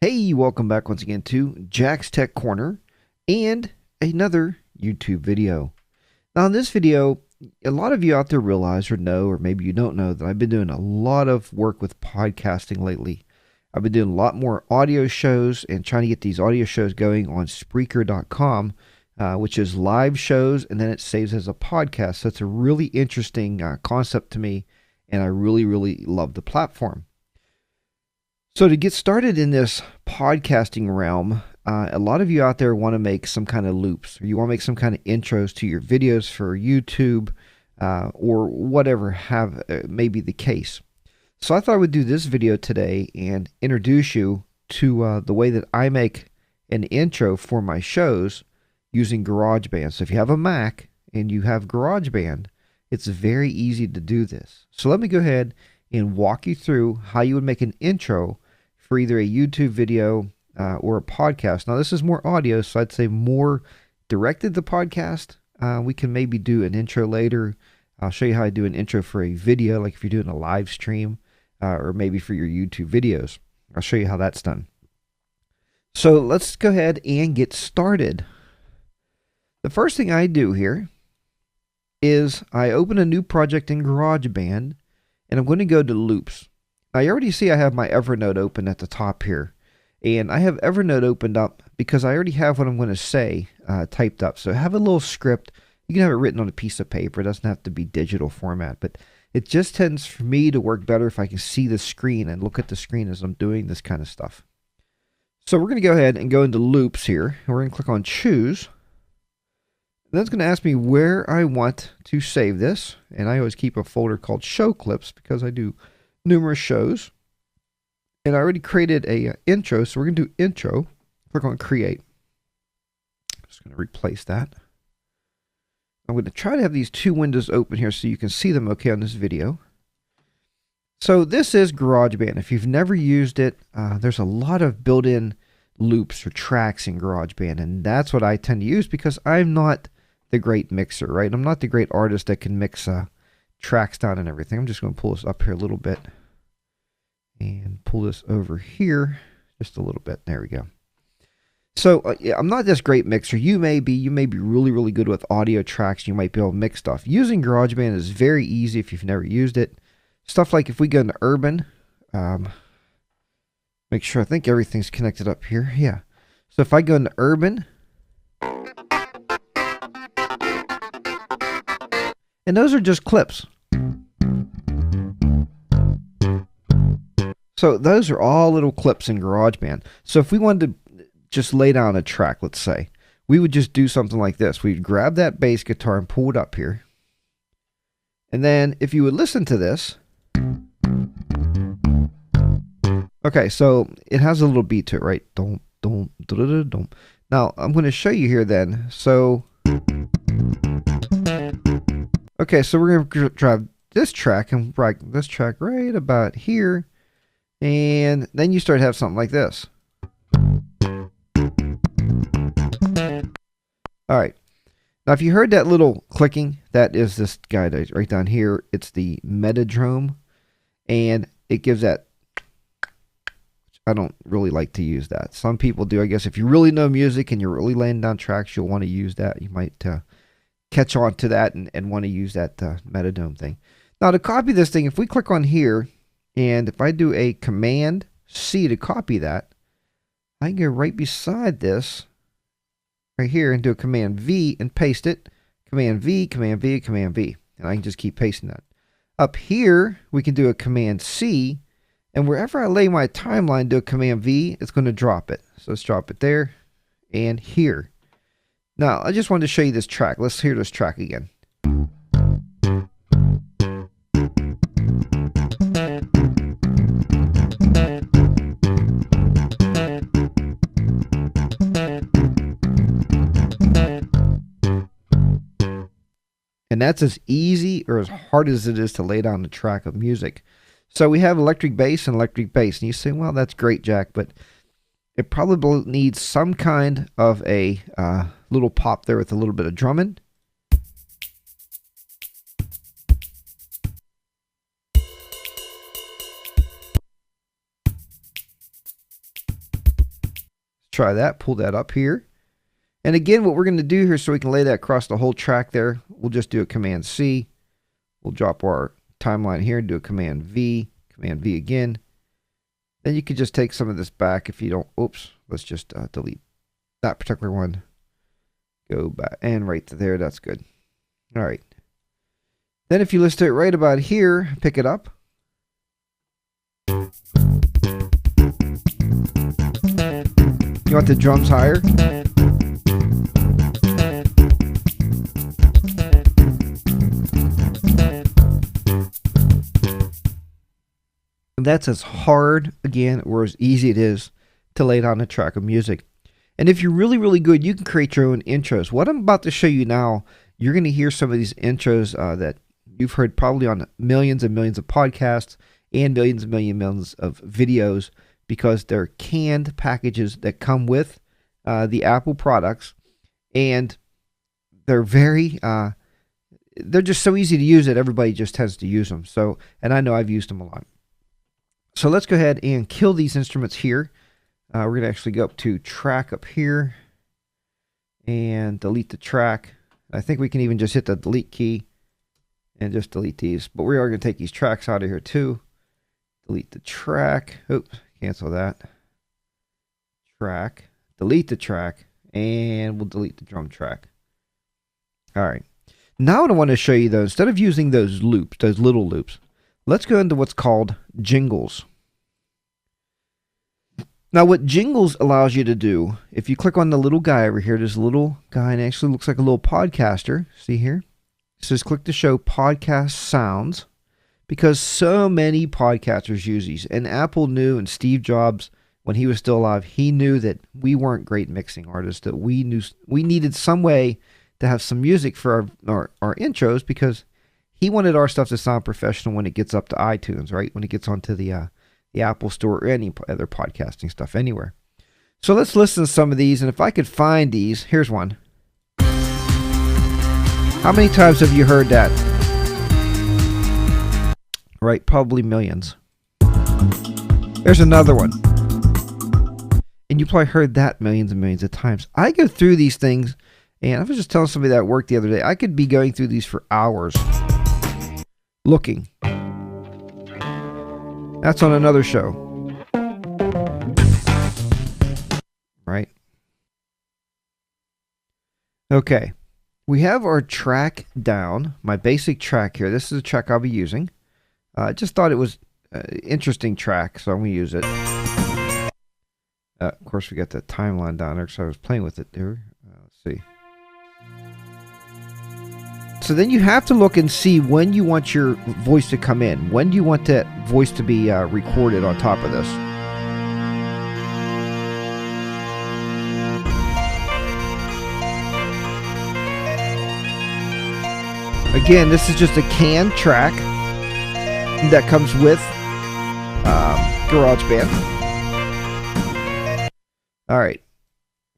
Hey, welcome back once again to Jack's Tech Corner and another YouTube video. Now, in this video, a lot of you out there realize or know, or maybe you don't know, that I've been doing a lot of work with podcasting lately. I've been doing a lot more audio shows and trying to get these audio shows going on Spreaker.com, which is live shows, and then it saves as a podcast. So it's a really interesting concept to me, and I really, really love the platform. So to get started in this podcasting realm, a lot of you out there want to make some kind of loops, or you want to make some kind of intros to your videos for YouTube, or whatever may be the case. So I thought I would do this video today and introduce you to the way that I make an intro for my shows using GarageBand. So if you have a Mac and you have GarageBand, it's very easy to do this. So let me go ahead and walk you through how you would make an intro for either a YouTube video or a podcast. Now, this is more audio, so I'd say more directed to podcast. We can maybe do an intro later. I'll show you how I do an intro for a video, like if you're doing a live stream, or maybe for your YouTube videos. I'll show you how that's done. So let's go ahead and get started. The first thing I do here is I open a new project in GarageBand, and I'm going to go to loops. Now, you already see I have my Evernote open at the top here. And I have Evernote opened up because I already have what I'm going to say typed up. So I have a little script. You can have it written on a piece of paper. It doesn't have to be digital format. But it just tends for me to work better if I can see the screen and look at the screen as I'm doing this kind of stuff. So we're going to go ahead and go into loops here. And we're going to click on choose. Then it's going to ask me where I want to save this. And I always keep a folder called show clips because I do numerous shows. And I already created a intro, so we're going to do intro. Click on create. I'm just going to replace that. I'm going to try to have these two windows open here so you can see them okay on this video. So this is GarageBand. If you've never used it, there's a lot of built-in loops or tracks in GarageBand, and that's what I tend to use because I'm not the great mixer, right? I'm not the great artist that can mix tracks down and everything. I'm just going to pull this up here a little bit and pull this over here just a little bit. There we go. So yeah, I'm not this great mixer. You may be really, really good with audio tracks. You might be able to mix stuff. Using GarageBand is very easy if you've never used it. Stuff like if we go into Urban, make sure I think everything's connected up here. Yeah. So if I go into Urban, and those are just clips. So those are all little clips in GarageBand. So if we wanted to just lay down a track, let's say, we would just do something like this. We'd grab that bass guitar and pull it up here. And then if you would listen to this, okay, so it has a little beat to it, right? Don't, don't, don't, don't. Now I'm going to show you here then. So, okay, so we're going to drive this track and write this track right about here. And then you start to have something like this. All right. Now, if you heard that little clicking, that is this guy right down here. It's the Metadrome. And it gives that. I don't really like to use that. Some people do. I guess if you really know music and you're really laying down tracks, you'll want to use that. You might catch on to that and want to use that Metadrome thing. Now, to copy this thing, if we click on here, and if I do a Command C to copy that, I can go right beside this, right here, and do a Command V and paste it. Command V, Command V, Command V. And I can just keep pasting that. Up here, we can do a Command C, and wherever I lay my timeline, do a Command V, it's going to drop it. So let's drop it there and here. Now, I just wanted to show you this track. Let's hear this track again. And that's as easy or as hard as it is to lay down a track of music. So we have electric bass and electric bass. And you say, well, that's great, Jack, but it probably needs some kind of a little pop there with a little bit of drumming. try that. Pull that up here. And again, what we're going to do here so we can lay that across the whole track there, we'll just do a Command C. We'll drop our timeline here and do a Command V again. Then you could just take some of this back if you don't. Oops, let's just delete that particular one. Go back and right there, that's good. All right. Then if you list it right about here, pick it up. You want the drums higher? And that's as hard, again, or as easy it is to lay down a track of music. And if you're really, really good, you can create your own intros. What I'm about to show you now, you're going to hear some of these intros that you've heard probably on millions and millions of podcasts and millions and millions of videos, because they're canned packages that come with the Apple products, and they're they're just so easy to use that everybody just tends to use them. So, and I know I've used them a lot. So let's go ahead and kill these instruments here. We're going to actually go up to track up here and delete the track. I think we can even just hit the delete key and just delete these. But we are going to take these tracks out of here too. Delete the track. Oops, cancel that. Track. Delete the track. And we'll delete the drum track. All right. Now what I want to show you, though, instead of using those loops, those little loops, let's go into what's called jingles. Now, what jingles allows you to do, if you click on the little guy over here, this little guy, and it actually looks like a little podcaster. See here? It says click to show podcast sounds, because so many podcasters use these. And Apple knew, and Steve Jobs, when he was still alive, he knew that we weren't great mixing artists, that we needed some way to have some music for our intros, because he wanted our stuff to sound professional when it gets up to iTunes, right? When it gets onto the Apple Store or any other podcasting stuff anywhere. So let's listen to some of these, and if I could find these, here's one. How many times have you heard that? Right, probably millions. There's another one. And you probably heard that millions and millions of times. I go through these things, and I was just telling somebody that at work the other day, I could be going through these for hours looking. That's on another show. Right? Okay. We have our track down, my basic track here. This is a track I'll be using. I just thought it was an interesting track, so I'm going to use it. Of course, we got the timeline down there, so I was playing with it there. Let's see. So then you have to look and see when you want your voice to come in. When do you want that voice to be recorded on top of this? Again, this is just a canned track that comes with GarageBand. All right.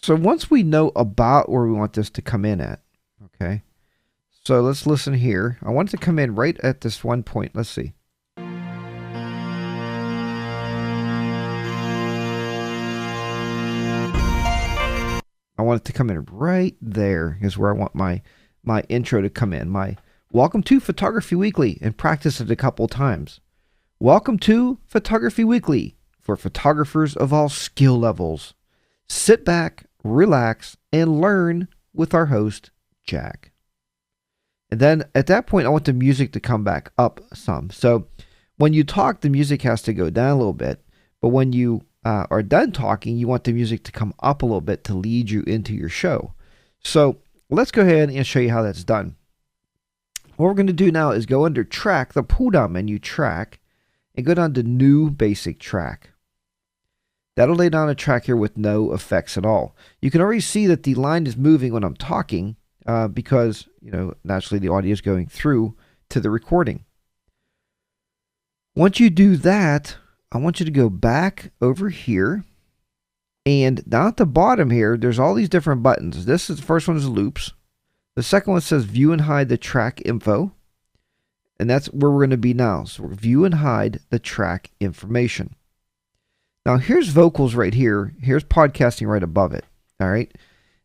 So once we know about where we want this to come in at, okay. So let's listen here. I want it to come in right at this one point. Let's see. I want it to come in right there is where I want my intro to come in. My welcome to Photography Weekly, and practice it a couple times. Welcome to Photography Weekly for photographers of all skill levels. Sit back, relax, and learn with our host, Jack. And then at that point, I want the music to come back up some. So when you talk, the music has to go down a little bit. But when you are done talking, you want the music to come up a little bit to lead you into your show. So let's go ahead and show you how that's done. What we're going to do now is go under Track, the pull-down menu, Track, and go down to New Basic Track. That'll lay down a track here with no effects at all. You can already see that the line is moving when I'm talking because, you know, naturally the audio is going through to the recording. Once you do that, I want you to go back over here, and down at the bottom here, there's all these different buttons. This is the first one is loops. The second one says view and hide the track info, and that's where we're going to be now. So we're view and hide the track information. Now here's vocals right here. Here's podcasting right above it. All right.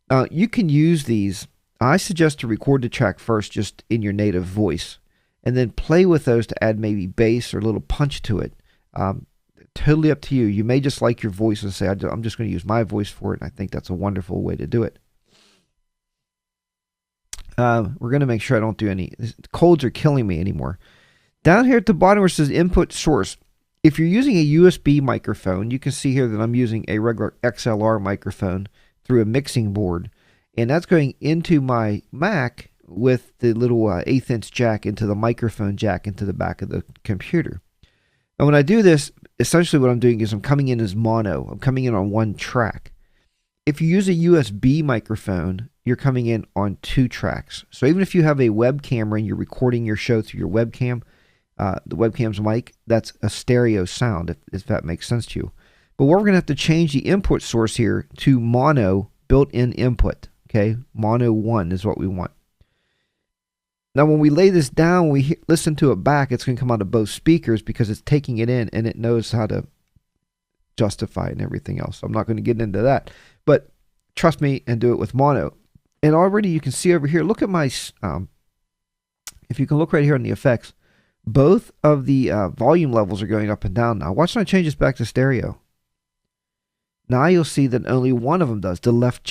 Now you can use these. I suggest to record the track first just in your native voice and then play with those to add maybe bass or a little punch to it. Totally up to you. You may just like your voice and say, I'm just going to use my voice for it. And I think that's a wonderful way to do it. We're going to make sure I don't do any. Colds are killing me anymore. Down here at the bottom where it says input source, if you're using a USB microphone, you can see here that I'm using a regular XLR microphone through a mixing board. And that's going into my Mac with the little 1/8 inch jack into the microphone jack into the back of the computer. And when I do this, essentially what I'm doing is I'm coming in as mono. I'm coming in on one track. If you use a USB microphone, you're coming in on 2 tracks. So even if you have a web camera and you're recording your show through your webcam, the webcam's mic, that's a stereo sound, if that makes sense to you. But we're going to have to change the input source here to mono built-in input. Okay, mono 1 is what we want. Now when we lay this down, we listen to it back, it's going to come out of both speakers because it's taking it in and it knows how to justify it and everything else. I'm not going to get into that, but trust me and do it with mono. And already you can see over here, look at my, if you can look right here on the effects, both of the volume levels are going up and down now. Watch when I change this back to stereo. Now you'll see that only one of them does, the left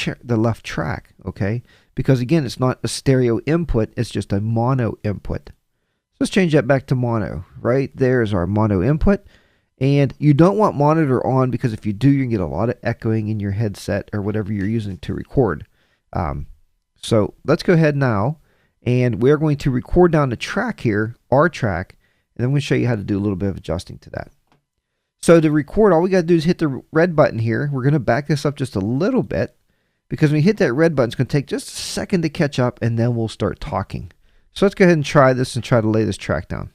track, okay? Because again, it's not a stereo input, it's just a mono input. So let's change that back to mono. Right there is our mono input. And you don't want monitor on because if you do, you can get a lot of echoing in your headset or whatever you're using to record. So let's go ahead now, and we're going to record down the track here, our track, and then I'm going to show you how to do a little bit of adjusting to that. So to record, all we got to do is hit the red button here. We're going to back this up just a little bit because when you hit that red button, it's going to take just a second to catch up, and then we'll start talking. So let's go ahead and try this and try to lay this track down.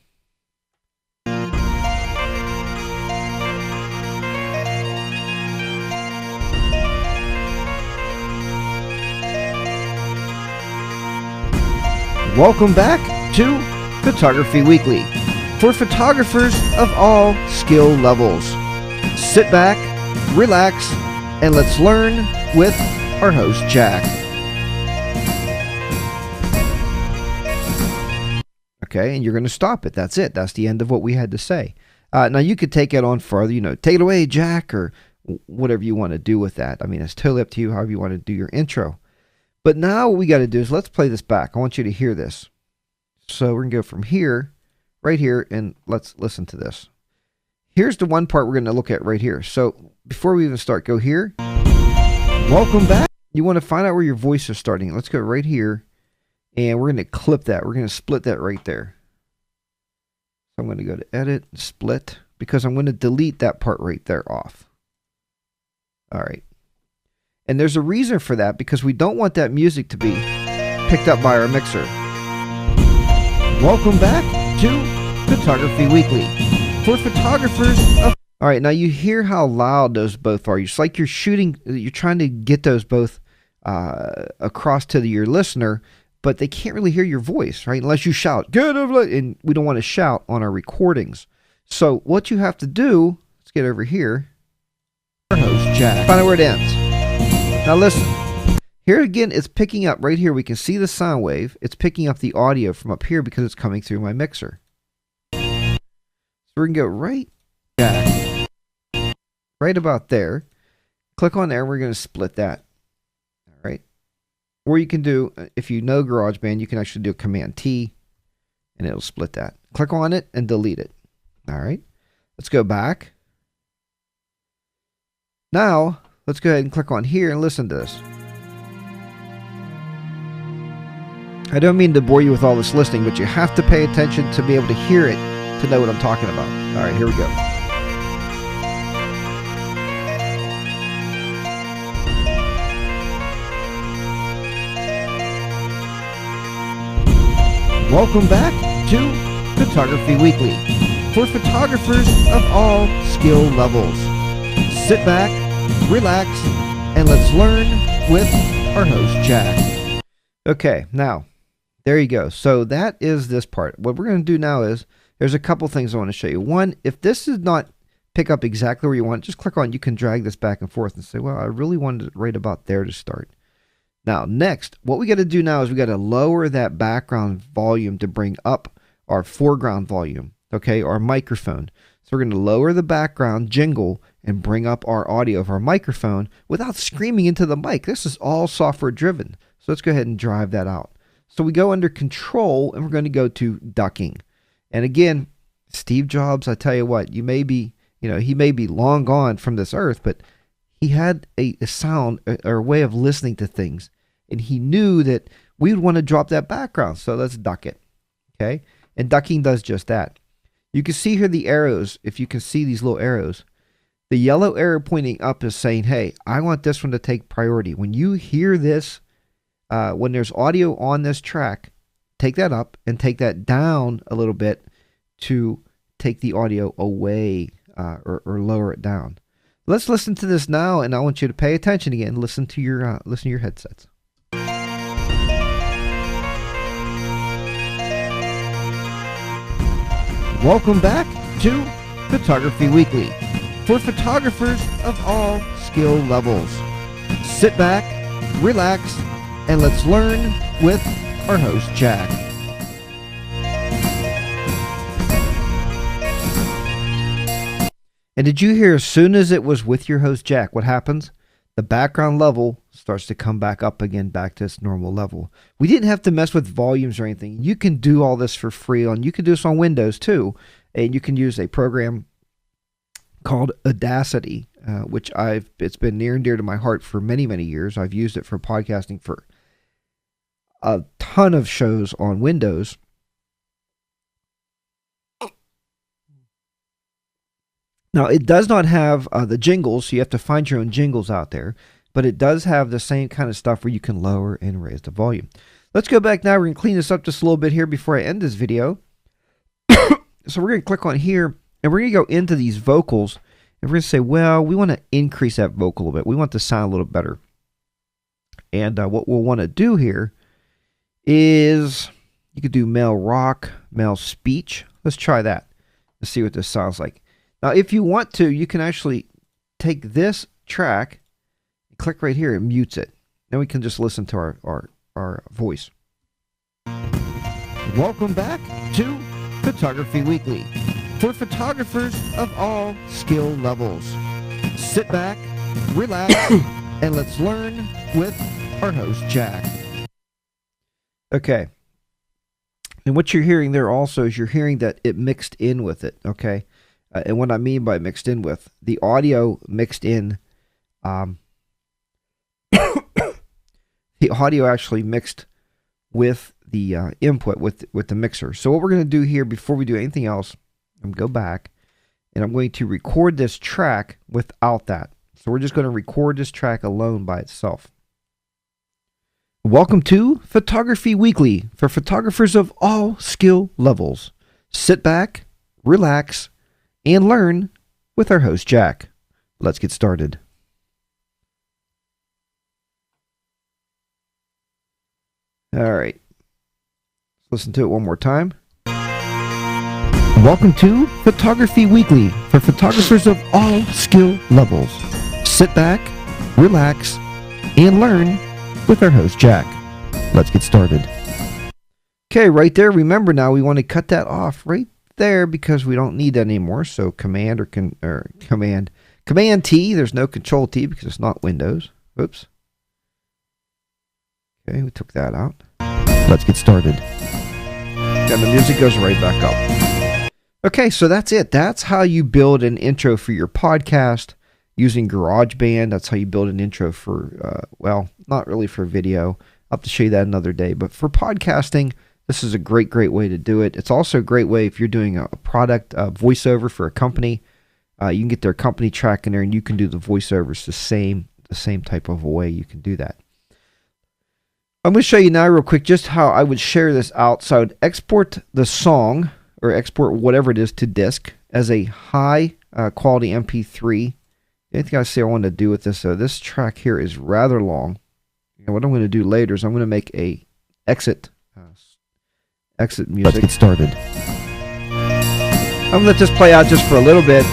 Welcome back to Photography Weekly for photographers of all skill levels. Sit back, relax, and let's learn with our host, Jack. Okay, and you're going to stop it. That's it. That's the end of what we had to say. Now, you could take it on further, take it away, Jack, or whatever you want to do with that. I mean, it's totally up to you, however you want to do your intro. But now what we got to do is let's play this back. I want you to hear this. So we're going to go from here, right here, and let's listen to this. Here's the one part we're going to look at right here. So before we even start, go here. Welcome back. You want to find out where your voice is starting. Let's go right here, and we're going to clip that. We're going to split that right there. So I'm going to go to Edit, Split, because I'm going to delete that part right there off. All right. And there's a reason for that, because we don't want that music to be picked up by our mixer. Welcome back to Photography Weekly for photographers of... All right, now you hear how loud those both are. It's like you're trying to get those both across to your listener, but they can't really hear your voice, right? Unless you shout, get over it, and we don't want to shout on our recordings. So what you have to do, let's get over here. Our host, Jack. Find out where it ends. Now listen, here again, it's picking up right here. We can see the sound wave. It's picking up the audio from up here because it's coming through my mixer. So we're going to go right back, right about there. Click on there. We're going to split that. All right. Or you can do, if you know GarageBand, you can actually do Command T and it'll split that. Click on it and delete it. All right. Let's go back. Now, let's go ahead and click on here and listen to this. I don't mean to bore you with all this listening, but you have to pay attention to be able to hear it to know what I'm talking about. All right, here we go. Welcome back to Photography Weekly for photographers of all skill levels. Sit back, relax, and let's learn with our host, Jack. Okay, now, there you go. So that is this part. What we're going to do now is, there's a couple things I want to show you. One, if this is not pick up exactly where you want, just click on, you can drag this back and forth and say, well, I really wanted it right about there to start. Now, next, what we got to do now is we got to lower that background volume to bring up our foreground volume, okay, our microphone. So we're going to lower the background jingle and bring up our audio of our microphone without screaming into the mic. This is all software driven. So let's go ahead and drive that out. So we go under control and we're going to go to ducking. And again, Steve Jobs, I tell you what, you may be, he may be long gone from this earth, but he had a sound or a way of listening to things. And he knew that we would want to drop that background. So let's duck it. Okay. And ducking does just that. You can see here the arrows. If you can see these little arrows, the yellow arrow pointing up is saying, hey, I want this one to take priority. When you hear this, when there's audio on this track, take that up and take that down a little bit to take the audio away or lower it down. Let's listen to this now, and I want you to pay attention again. Listen to your headsets. Welcome back to Photography Weekly for photographers of all skill levels. Sit back, relax, and let's learn with our host, Jack. And did you hear, as soon as it was with your host, Jack, what happens? The background level starts to come back up again, back to its normal level. We didn't have to mess with volumes or anything. You can do all this for free. You can do this on Windows too. And you can use a program called Audacity, which it's been near and dear to my heart for many, many years. I've used it for podcasting for a ton of shows on Windows. Now, it does not have the jingles, so you have to find your own jingles out there, but it does have the same kind of stuff where you can lower and raise the volume. Let's go back now. We're going to clean this up just a little bit here before I end this video. So we're going to click on here, and we're going to go into these vocals, and we're going to say, well, we want to increase that vocal a little bit. We want the sound a little better. And what we'll want to do here is, you could do male rock, male speech. Let's try that. Let's see what this sounds like. Now, if you want to, you can actually take this track, click right here, it mutes it. Then we can just listen to our voice. Welcome back to Photography Weekly for photographers of all skill levels. Sit back, relax, and let's learn with our host, Jack. Okay. And what you're hearing there also is you're hearing that it mixed in with it, okay? And what I mean by mixed in with, the audio mixed in, the audio actually mixed with the input with the mixer. So what we're going to do here before we do anything else, I'm going to go back and I'm going to record this track without that. So we're just going to record this track alone by itself. Welcome to Photography Weekly for photographers of all skill levels. Sit back, relax, and learn with our host, Jack. Let's get started. All right. Let's listen to it one more time. Welcome to Photography Weekly for photographers of all skill levels. Sit back, relax, and learn with our host, Jack. Let's get started. Okay, right there. Remember now, we want to cut that off right there because we don't need that anymore. So Command Command T. There's no Control T because it's not Windows. Oops. Okay, we took that out. Let's get started. And the music goes right back up. Okay, so that's it. That's how you build an intro for your podcast using GarageBand. That's how you build an intro for, well, not really for video. I'll have to show you that another day. But for podcasting, this is a great, great way to do it. It's also a great way if you're doing a product voiceover for a company. You can get their company track in there, and you can do the voiceovers the same type of a way you can do that. I'm going to show you now real quick just how I would share this out. So I would export the song or export whatever it is to disk as a high quality MP3. Anything I say I want to do with this, so this track here is rather long. And what I'm going to do later is I'm going to make a exit music. Let's get started. I'm going to let this play out just for a little bit.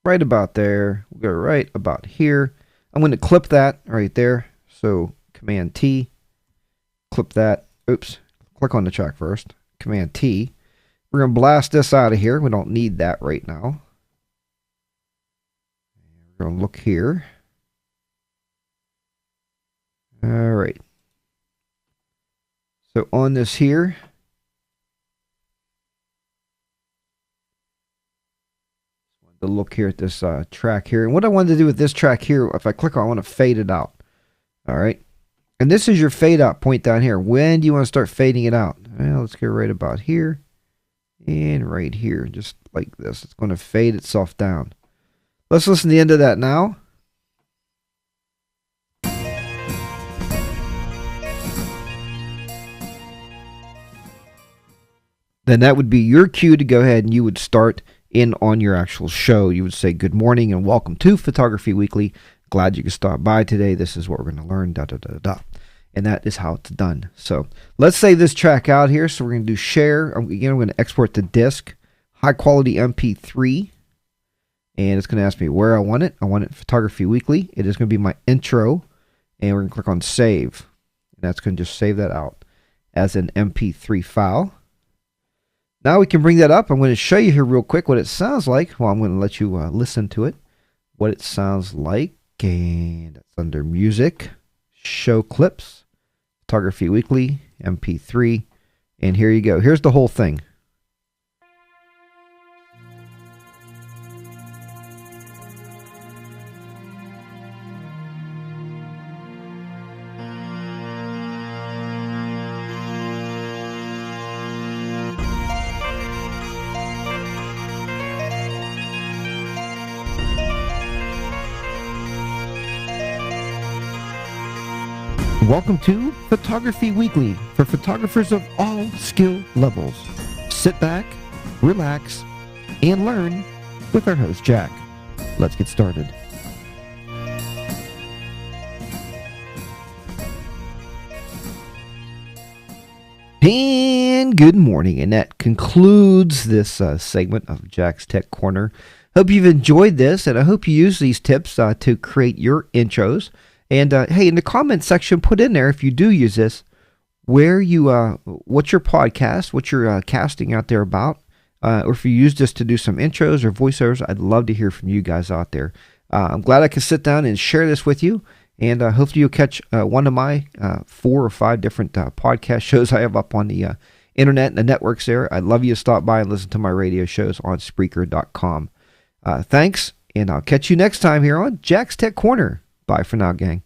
right about there. We'll go right about here. I'm going to clip that right there. So Command T, clip that. Oops, click on the track first. Command T. We're going to blast this out of here. We don't need that right now. We're going to look here. All right. So on this here, to look here at this track here. And what I wanted to do with this track here, if I click on it, I want to fade it out. All right. And this is your fade out point down here. When do you want to start fading it out? Well, let's go right about here and right here, just like this. It's going to fade itself down. Let's listen to the end of that now. Then that would be your cue to go ahead and you would start in on your actual show. You would say, good morning and welcome to Photography Weekly. Glad you could stop by today. This is what we're going to learn, And that is how it's done. So let's save this track out here. So we're going to do share. Again, I'm going to export the disk, high quality MP3. And it's going to ask me where I want it. I want it Photography Weekly. It is going to be my intro. And we're going to click on save. And that's going to just save that out as an MP3 file. Now we can bring that up. I'm going to show you here real quick what it sounds like. Well, I'm going to let you listen to it. What it sounds like. And it's under music, show clips, Photography Weekly, MP3. And here you go. Here's the whole thing. Welcome to Photography Weekly for photographers of all skill levels. Sit back, relax, and learn with our host, Jack. Let's get started. And good morning, and that concludes this segment of Jack's Tech Corner. Hope you've enjoyed this, and I hope you use these tips to create your intros. And hey, in the comment section, put in there if you do use this, where you what's your podcast, what's your casting out there about, or if you use this to do some intros or voiceovers. I'd love to hear from you guys out there. I'm glad I could sit down and share this with you, and hopefully you'll catch one of my 4 or 5 different podcast shows I have up on the internet and the networks there. I'd love you to stop by and listen to my radio shows on Spreaker.com. Thanks, and I'll catch you next time here on Jack's Tech Corner. Bye for now, gang.